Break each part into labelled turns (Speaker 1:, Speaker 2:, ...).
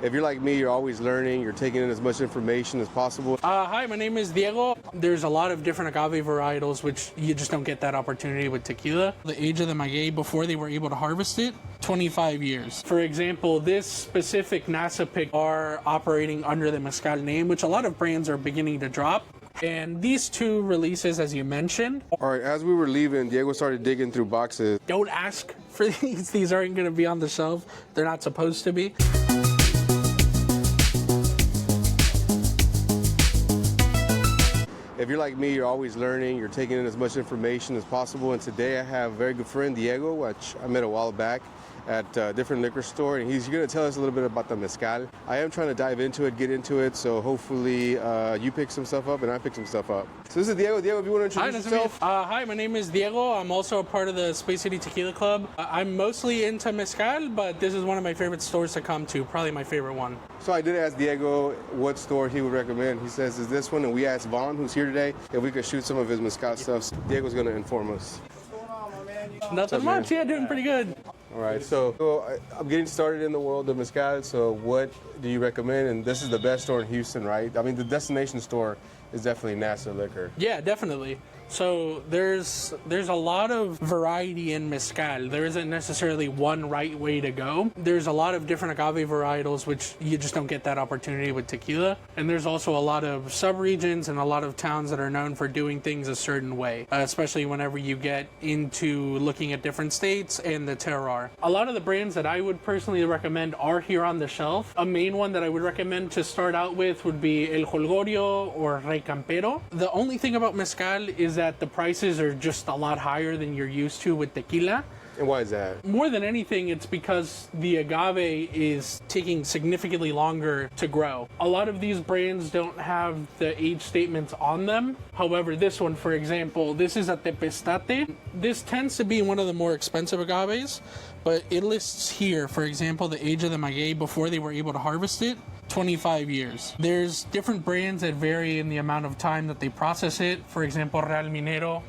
Speaker 1: If you're like me, you're always learning, you're taking in as much information as possible.
Speaker 2: Hi, my name is Diego. There's a lot of different agave varietals, which you just don't get that opportunity with tequila. The age of the maguey before they were able to harvest it, 25 years. For example, this specific NASA pick are operating under the Mezcal name, which a lot of brands are beginning to drop. And these two releases, as you mentioned.
Speaker 1: All right, as we were leaving, Diego started digging through boxes.
Speaker 2: Don't ask for these. These aren't going to be on the shelf. They're not supposed to be.
Speaker 1: If you're like me, you're always learning, you're taking in as much information as possible. And today I have a very good friend, Diego, which I met a while back at a different liquor store, and he's going to tell us a little bit about the mezcal. I am trying to dive into it, get into it, so hopefully you pick some stuff up and I pick some stuff up. So this is Diego. Diego, if you want to introduce yourself.
Speaker 2: Hi, my name is Diego. I'm also a part of the Space City Tequila Club. I'm mostly into mezcal, but this is one of my favorite stores to come to, probably my favorite one.
Speaker 1: So I did ask Diego what store he would recommend. He says it's this one, and we asked Vaughn, who's here today, if we could shoot some of his mezcal stuff. So Diego's going to inform us.
Speaker 3: What's going on, my man?
Speaker 2: Nothing much, yeah, doing pretty good.
Speaker 1: All right, so I'm getting started in the world of mezcal, so what do you recommend? And this is the best store in Houston, right? I mean, the destination store is definitely NASA Liquor.
Speaker 2: Yeah, definitely. So there's a lot of variety in mezcal. There isn't necessarily one right way to go. There's a lot of different agave varietals, which you just don't get that opportunity with tequila. And there's also a lot of subregions and a lot of towns that are known for doing things a certain way, especially whenever you get into looking at different states and the terroir. A lot of the brands that I would personally recommend are here on the shelf. A main one that I would recommend to start out with would be El Holgorio or Rey Campero. The only thing about mezcal is that the prices are just a lot higher than you're used to with tequila.
Speaker 1: And why is that?
Speaker 2: More than anything, it's because the agave is taking significantly longer to grow. A lot of these brands don't have the age statements on them. However, this one, for example, this is a Tepestate. This tends to be one of the more expensive agaves, but it lists here, for example, the age of the maguey before they were able to harvest it, 25 years. There's different brands that vary in the amount of time that they process it. For example, Real Minero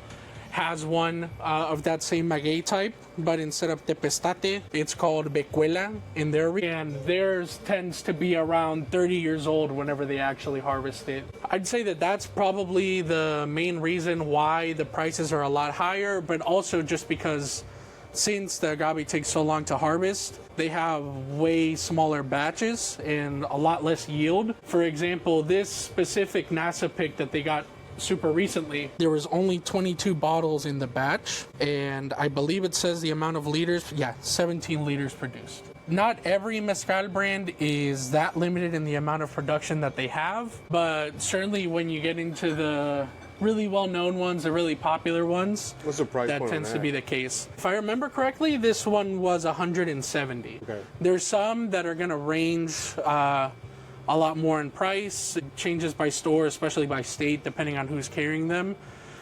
Speaker 2: has one of that same maguey type, but instead of Tepestate, it's called Becuela in their and theirs tends to be around 30 years old whenever they actually harvest it. I'd say that that's probably the main reason why the prices are a lot higher, but also just because since the agave takes so long to harvest, they have way smaller batches and a lot less yield. For example, this specific NASA pick that they got super recently, there was only 22 bottles in the batch, and I believe it says the amount of liters, 17 liters produced. Not every mezcal brand is that limited in the amount of production that they have, but certainly when you get into the really well-known ones, the really popular ones,
Speaker 1: what's the price
Speaker 2: that
Speaker 1: point
Speaker 2: tends
Speaker 1: on
Speaker 2: to be the case. If I remember correctly, this one was 170.
Speaker 1: Okay.
Speaker 2: There's some that are going to range a lot more in price. It changes by store, especially by state, depending on who's carrying them.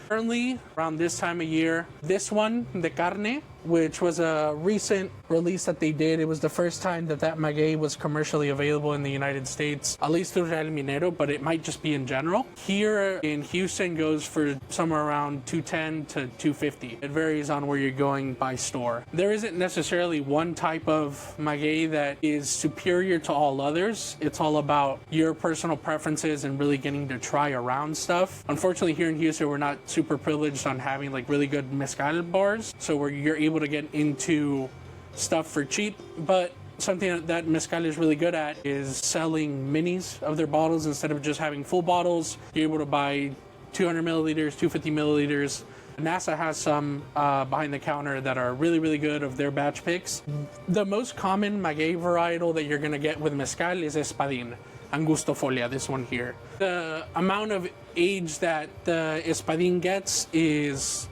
Speaker 2: Currently, around this time of year, this one, De Carne, which was a recent release that they did. It was the first time that that maguey was commercially available in the United States, at least through Real Minero, but it might just be in general. Here in Houston goes for somewhere around $210 to $250. It varies on where you're going by store. There isn't necessarily one type of maguey that is superior to all others. It's all about your personal preferences and really getting to try around stuff. Unfortunately, here in Houston, we're not super privileged on having like really good mezcal bars, so where you're able to get into stuff for cheap, but something that Mezcal is really good at is selling minis of their bottles instead of just having full bottles. You're able to buy 200 milliliters, 250 milliliters. NASA has some behind the counter that are really, really good of their batch picks. The most common maguey varietal that you're going to get with Mezcal is Espadín, Angustifolia, this one here. The amount of age that the Espadín gets is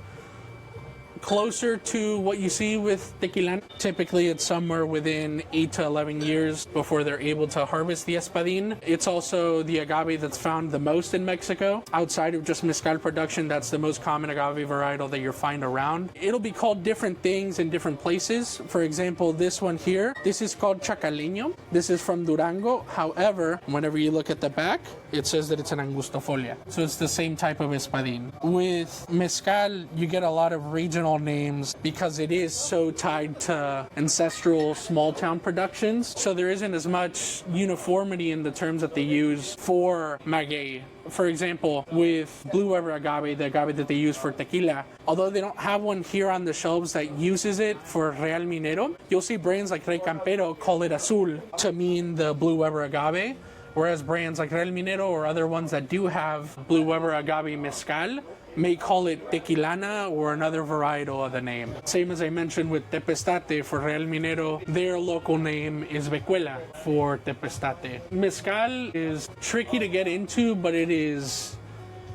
Speaker 2: closer to what you see with tequila. Typically, it's somewhere within 8 to 11 years before they're able to harvest the Espadín. It's also the agave that's found the most in Mexico. Outside of just mezcal production, that's the most common agave varietal that you'll find around. It'll be called different things in different places. For example, this one here, this is called Chacaleño. This is from Durango. However, whenever you look at the back, it says that it's an angustifolia. So it's the same type of Espadín. With Mezcal, you get a lot of regional names because it is so tied to ancestral small town productions. So there isn't as much uniformity in the terms that they use for maguey. For example, with Blue Weber agave, the agave that they use for tequila, although they don't have one here on the shelves that uses it for Real Minero, you'll see brands like Campero call it azul to mean the Blue Weber agave, whereas brands like Real Minero or other ones that do have Blue Weber agave mezcal may call it tequilana or another varietal of the name. Same as I mentioned with Tepestate for Real Minero, their local name is Becuela for Tepestate. Mezcal is tricky to get into, but it is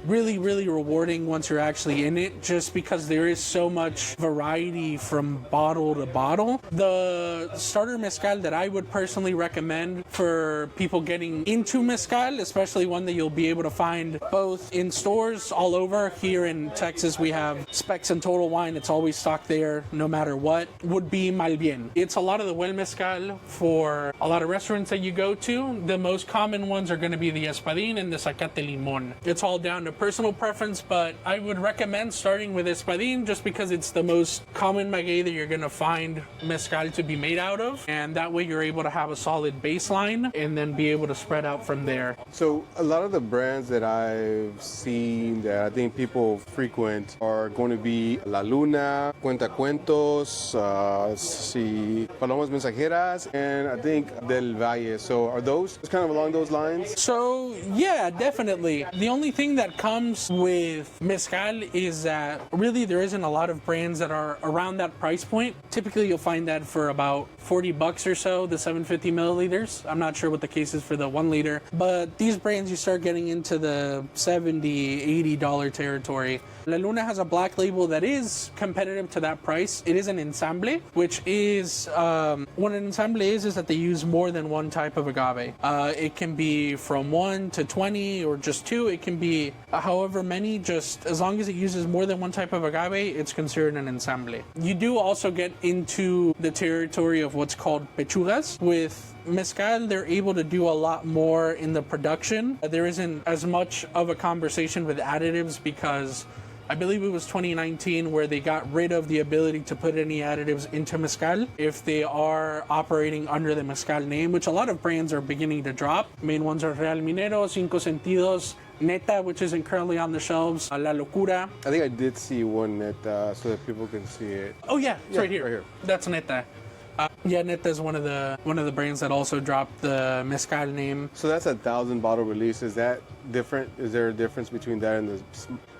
Speaker 2: really, really rewarding once you're actually in it, just because there is so much variety from bottle to bottle. The starter mezcal that I would personally recommend for people getting into mezcal, especially one that you'll be able to find both in stores all over. Here in Texas, we have Specs and Total Wine. It's always stocked there no matter what, would be Malbien. It's a lot of the well mezcal for a lot of restaurants that you go to. The most common ones are going to be the Espadín and the Zacate Limón. It's all down to personal preference, but I would recommend starting with Espadín just because it's the most common maguey that you're going to find mezcal to be made out of, and that way you're able to have a solid baseline and then be able to spread out from there.
Speaker 1: So a lot of the brands that I've seen that I think people frequent are going to be La Luna, Cuentacuentos, Palomas Mensajeras, and I think Del Valle. So are those kind of along those lines?
Speaker 2: So yeah, definitely. The only thing that comes with mezcal is that really there isn't a lot of brands that are around that price point. Typically you'll find that for about $40 or so, the 750 milliliters. I'm not sure what the case is for the 1 liter, but these brands you start getting into the $70, $80 territory. La Luna has a black label that is competitive to that price. It is an ensamble, which is, what an ensamble is that they use more than one type of agave. It can be from 1 to 20 or just 2. It can be however many, just as long as it uses more than one type of agave, it's considered an ensamble. You do also get into the territory of what's called pechugas. With mezcal, they're able to do a lot more in the production. There isn't as much of a conversation with additives because I believe it was 2019 where they got rid of the ability to put any additives into mezcal if they are operating under the mezcal name, which a lot of brands are beginning to drop. Main ones are Real Minero, Cinco Sentidos, Neta, which isn't currently on the shelves, La Locura.
Speaker 1: I think I did see one Neta so that people can see it.
Speaker 2: Oh yeah, it's right here. That's Neta. Yeah, Neta is one of the brands that also dropped the mezcal name.
Speaker 1: So that's 1,000 bottle release. Is that different? Is there a difference between that and the?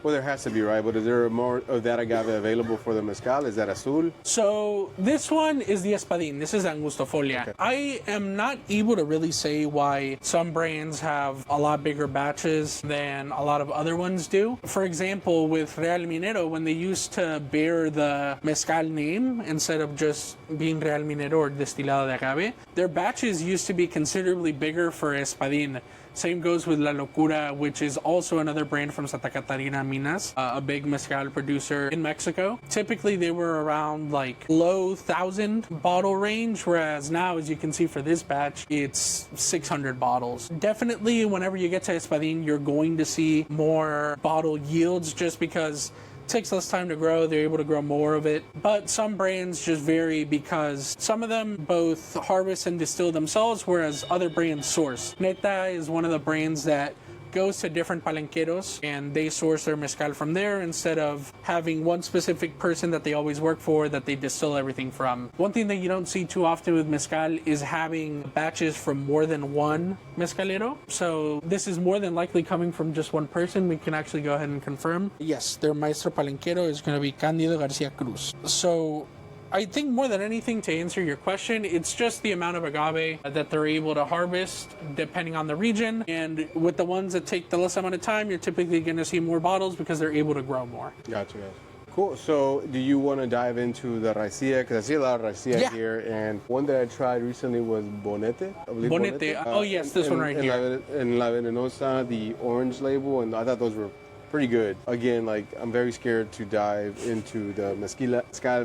Speaker 1: Well, there has to be, right? But is there more of that agave available for the mezcal? Is that azul?
Speaker 2: So this one is the Espadín. This is Angustifolia. Okay. I am not able to really say why some brands have a lot bigger batches than a lot of other ones do. For example, with Real Minero, when they used to bear the mezcal name instead of just being Real Minero or Destilado de Agave, their batches used to be considerably bigger for Espadín. Same goes with La Locura, which is also another brand from Santa Catarina Minas, a big mezcal producer in Mexico. Typically, they were around like low 1,000 bottle range, whereas now, as you can see for this batch, it's 600 bottles. Definitely, whenever you get to Espadín, you're going to see more bottle yields just because it takes less time to grow, they're able to grow more of it. But some brands just vary because some of them both harvest and distill themselves, whereas other brands source. Neta is one of the brands that goes to different palenqueros and they source their mezcal from there instead of having one specific person that they always work for that they distill everything from. One thing that you don't see too often with mezcal is having batches from more than one mezcalero. So this is more than likely coming from just one person. We can actually go ahead and confirm. Yes, their maestro palenquero is going to be Cándido García Cruz. So I think more than anything, to answer your question, it's just the amount of agave that they're able to harvest depending on the region. And with the ones that take the less amount of time, you're typically going to see more bottles because they're able to grow more.
Speaker 1: Gotcha. Cool. So do you want to dive into the Raicilla? Because I see a lot of Raicilla here. And one that I tried recently was Bonete. I believe
Speaker 2: Bonete. Oh, yes, this one right here.
Speaker 1: And La Venenosa, the orange label. And I thought those were pretty good. Again, like I'm very scared to dive into the Mezcal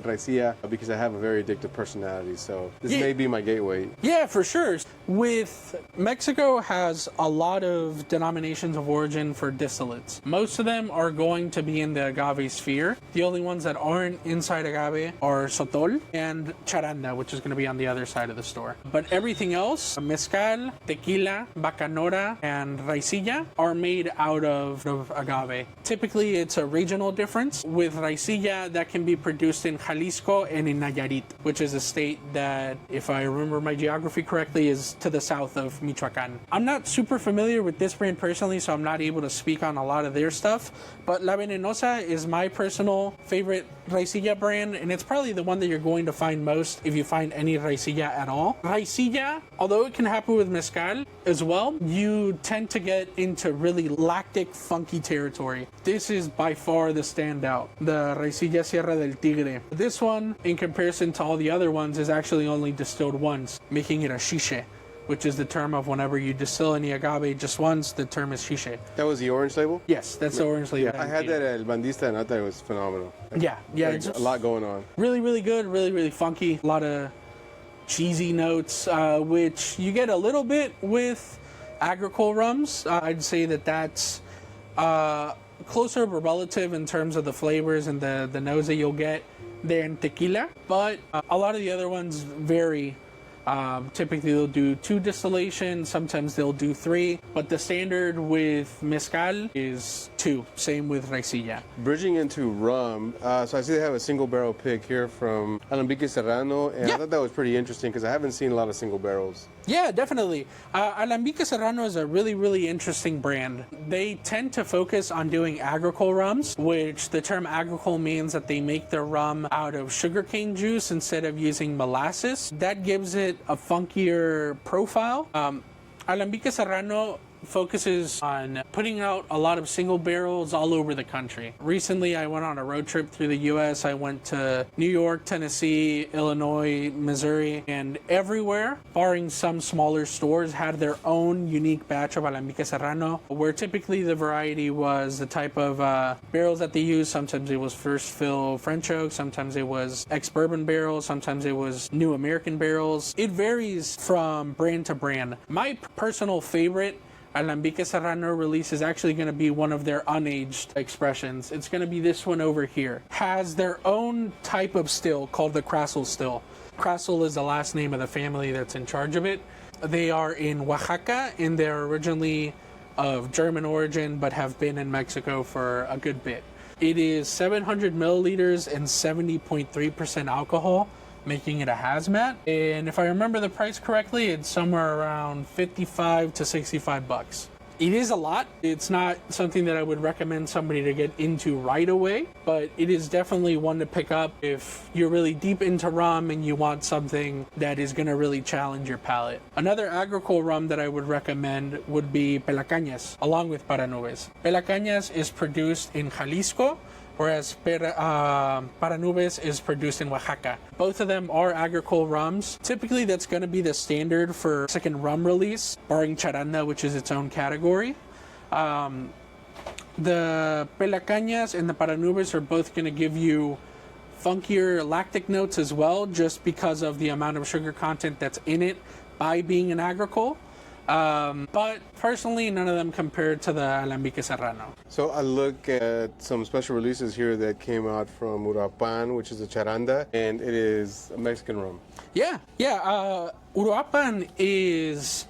Speaker 1: Raicilla because I have a very addictive personality. So this may be my gateway.
Speaker 2: Yeah, for sure. With Mexico has a lot of denominations of origin for distillates. Most of them are going to be in the agave sphere. The only ones that aren't inside agave are Sotol and Charanda, which is going to be on the other side of the store. But everything else, Mezcal, Tequila, Bacanora, and Raicilla are made out of agave. Typically, it's a regional difference. With Raicilla, that can be produced in Jalisco and in Nayarit, which is a state that, if I remember my geography correctly, is to the south of Michoacán. I'm not super familiar with this brand personally, so I'm not able to speak on a lot of their stuff, but La Venenosa is my personal favorite Raicilla brand, and it's probably the one that you're going to find most if you find any Raicilla at all. Raicilla, although it can happen with Mezcal as well, you tend to get into really lactic, funky territory. This is by far the standout, the Raicilla Sierra del Tigre. This one, in comparison to all the other ones, is actually only distilled once, making it a shishe, which is the term of whenever you distill any agave just once, the term is shishe.
Speaker 1: That was the orange label?
Speaker 2: Yes, that's the orange label.
Speaker 1: Yeah, I had that at El Bandista and I thought it was phenomenal.
Speaker 2: Yeah.
Speaker 1: Like, a lot going on.
Speaker 2: Really, really good, really, really funky. A lot of cheesy notes, which you get a little bit with agricole rums. I'd say that that's closer but relative in terms of the flavors and the notes that you'll get than tequila. But a lot of the other ones vary. Typically they'll do 2 distillations, sometimes they'll do 3, but the standard with Mezcal is 2, same with Raicilla.
Speaker 1: Bridging into rum, so I see they have a single barrel pick here from Alambique Serrano, and I thought that was pretty interesting because I haven't seen a lot of single barrels.
Speaker 2: Yeah, definitely. Alambique Serrano is a really, really interesting brand. They tend to focus on doing agricole rums, which the term agricole means that they make their rum out of sugarcane juice instead of using molasses. That gives it a funkier profile. Alambique Serrano focuses on putting out a lot of single barrels all over the country. Recently, I went on a road trip through the U.S. I went to New York, Tennessee, Illinois, Missouri, and everywhere, barring some smaller stores, had their own unique batch of Alambique Serrano, where typically the variety was the type of barrels that they use. Sometimes it was first fill French oak, sometimes it was ex-bourbon barrels, sometimes it was new American barrels. It varies from brand to brand. My personal favorite Alambique Serrano release is actually going to be one of their unaged expressions. It's going to be this one over here. Has their own type of still called the Crassel still. Crassel is the last name of the family that's in charge of it. They are in Oaxaca, and they're originally of German origin but have been in Mexico for a good bit. It is 700 milliliters and 70.3% alcohol, making it a hazmat. And if I remember the price correctly, it's somewhere around $55 to $65. It is a lot. It's not something that I would recommend somebody to get into right away, but it is definitely one to pick up if you're really deep into rum and you want something that is going to really challenge your palate. Another agricole rum that I would recommend would be Pelacañas, along with Paranubes. Pelacañas is produced in Jalisco, whereas Paranubes is produced in Oaxaca. Both of them are agricole rums. Typically, that's going to be the standard for second rum release, barring Charanda, which is its own category. The Pelacañas and the Paranubes are both going to give you funkier lactic notes as well, just because of the amount of sugar content that's in it by being an agricole. But personally, none of them compared to the Alambique Serrano.
Speaker 1: So I look at some special releases here that came out from Uruapan, which is a charanda, and it is a Mexican rum.
Speaker 2: Yeah. Uruapan is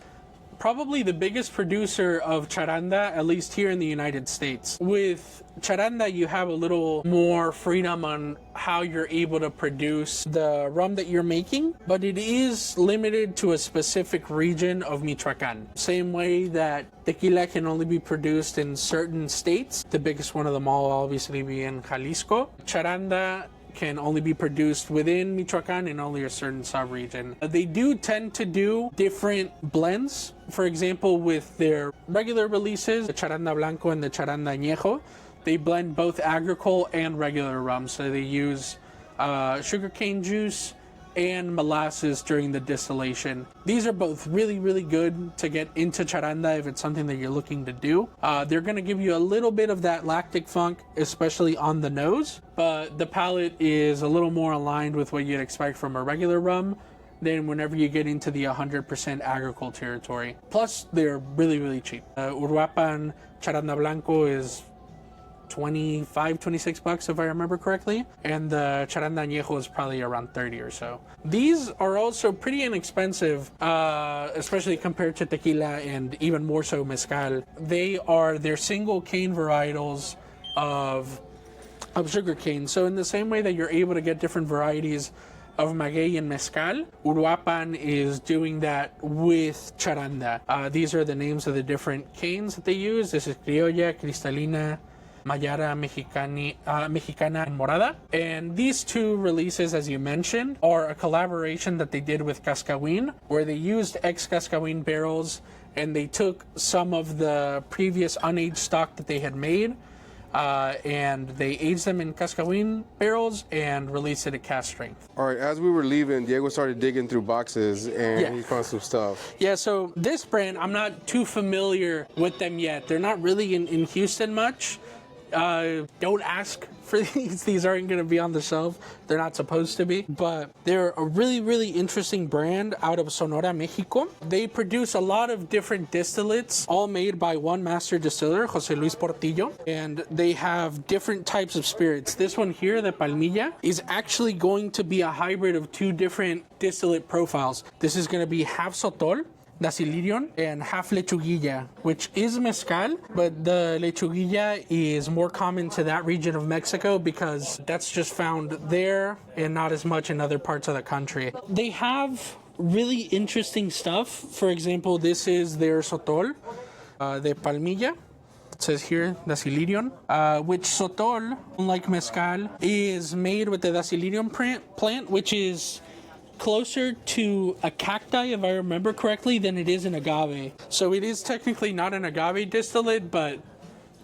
Speaker 2: probably the biggest producer of charanda, at least here in the United States. With charanda, you have a little more freedom on how you're able to produce the rum that you're making, but it is limited to a specific region of Michoacán. Same way that tequila can only be produced in certain states, the biggest one of them all obviously being Jalisco. Charanda can only be produced within Michoacán and only a certain sub-region. They do tend to do different blends. For example, with their regular releases, the Charanda Blanco and the Charanda Añejo, they blend both agricole and regular rum. So they use sugarcane juice and molasses during the distillation. These are both really, really good to get into charanda if it's something that you're looking to do. They're going to give you a little bit of that lactic funk, especially on the nose, but the palate is a little more aligned with what you'd expect from a regular rum than whenever you get into the 100% agricole territory. Plus, they're really, really cheap. Uruapan Charanda Blanco is 26 bucks if I remember correctly, and the Charanda Añejo is probably around 30 or so. These are also pretty inexpensive, especially compared to tequila and even more so mezcal. They're single cane varietals of sugar cane. So in the same way that you're able to get different varieties of maguey and mezcal, Uruapan is doing that with charanda. These are the names of the different canes that they use. This is Criolla, Cristalina, Mayara, Mexicana, and Morada. And these two releases, as you mentioned, are a collaboration that they did with Cascawin, where they used ex-Cascawin barrels and they took some of the previous unaged stock that they had made and they aged them in Cascawin barrels and released it at cask strength.
Speaker 1: All right, as we were leaving, Diego started digging through boxes and he found some stuff.
Speaker 2: Yeah, so this brand, I'm not too familiar with them yet. They're not really in Houston much. Don't ask for these. These aren't going to be on the shelf. They're not supposed to be. But they're a really, really interesting brand out of Sonora, Mexico. They produce a lot of different distillates, all made by one master distiller, Jose Luis Portillo. And they have different types of spirits. This one here, the Palmilla, is actually going to be a hybrid of two different distillate profiles. This is going to be half Sotol, Dacilirion, and half Lechuguilla, which is mezcal, but the Lechuguilla is more common to that region of Mexico because that's just found there and not as much in other parts of the country. They have really interesting stuff. For example, this is their Sotol, the Palmilla. It says here, Dacilirion, which Sotol, unlike mezcal, is made with the Dacilirion plant, which is closer to a cacti, if I remember correctly, than it is an agave. So it is technically not an agave distillate, but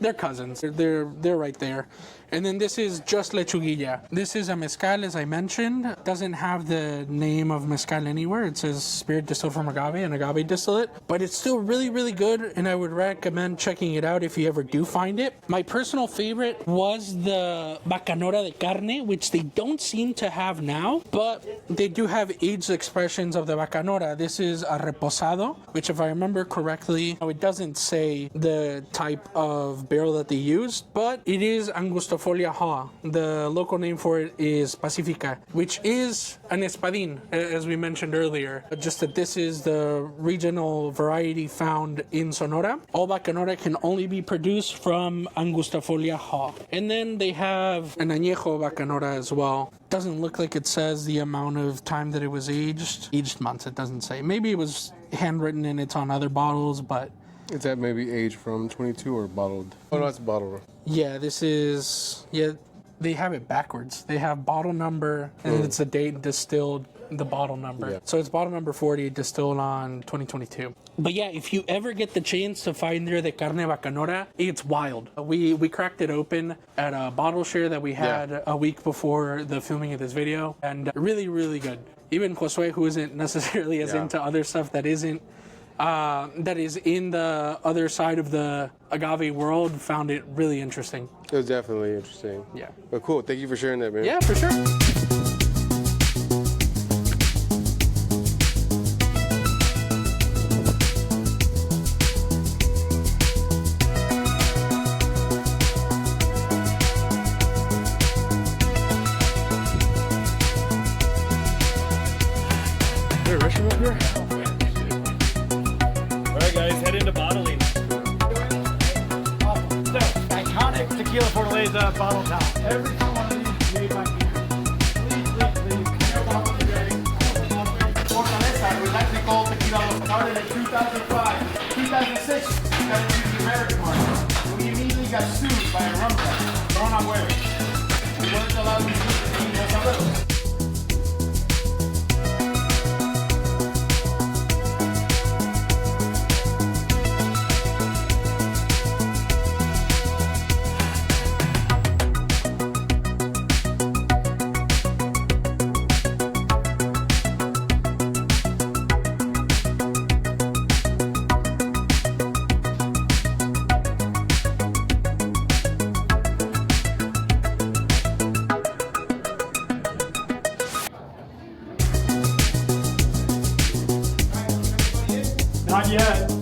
Speaker 2: they're cousins. They're right there. And then this is just Lechuguilla. This is a mezcal, as I mentioned. It doesn't have the name of mezcal anywhere. It says spirit distilled from agave, an agave distillate. But it's still really, really good, and I would recommend checking it out if you ever do find it. My personal favorite was the Bacanora de Carne, which they don't seem to have now, but they do have aged expressions of the Bacanora. This is a Reposado, which if I remember correctly, it doesn't say the type of barrel that they used, but it is Angustifolia Ha. The local name for it is Pacifica, which is an Espadín, as we mentioned earlier. Just that this is the regional variety found in Sonora. All Bacanora can only be produced from Angustifolia Ha. And then they have an Añejo Bacanora as well. Doesn't look like it says the amount of time that it was aged. Aged months, it doesn't say. Maybe it was handwritten and it's on other bottles, but
Speaker 1: Is that maybe aged from 22 or bottled? Oh, no, it's bottled.
Speaker 2: yeah, this is, they have it backwards. They have bottle number, and it's the date distilled, the bottle number.
Speaker 1: Yeah.
Speaker 2: So it's bottle number 40, distilled on 2022. But yeah, if you ever get the chance to find their de Carne Bacanora, it's wild. We cracked it open at a bottle share that we had a week before the filming of this video, and really, really good. Even Josue, who isn't necessarily as into other stuff that is in the other side of the agave world, found it really interesting.
Speaker 1: It was definitely interesting.
Speaker 2: Yeah.
Speaker 1: But cool. Thank you for sharing that, man.
Speaker 2: Yeah, for sure.
Speaker 3: Is there a restroom up here? Alright guys, head into bottling.
Speaker 4: So, iconic Tequila Fortaleza bottle top. Every single one of these is made by hand. Please. Fortaleza, it was actually called Tequila. Started in 2005. 2006, we got into the American market. We immediately got sued by a rum tax. Thrown on waivers. We weren't allowed to use the name Los Abuelos.
Speaker 3: yet.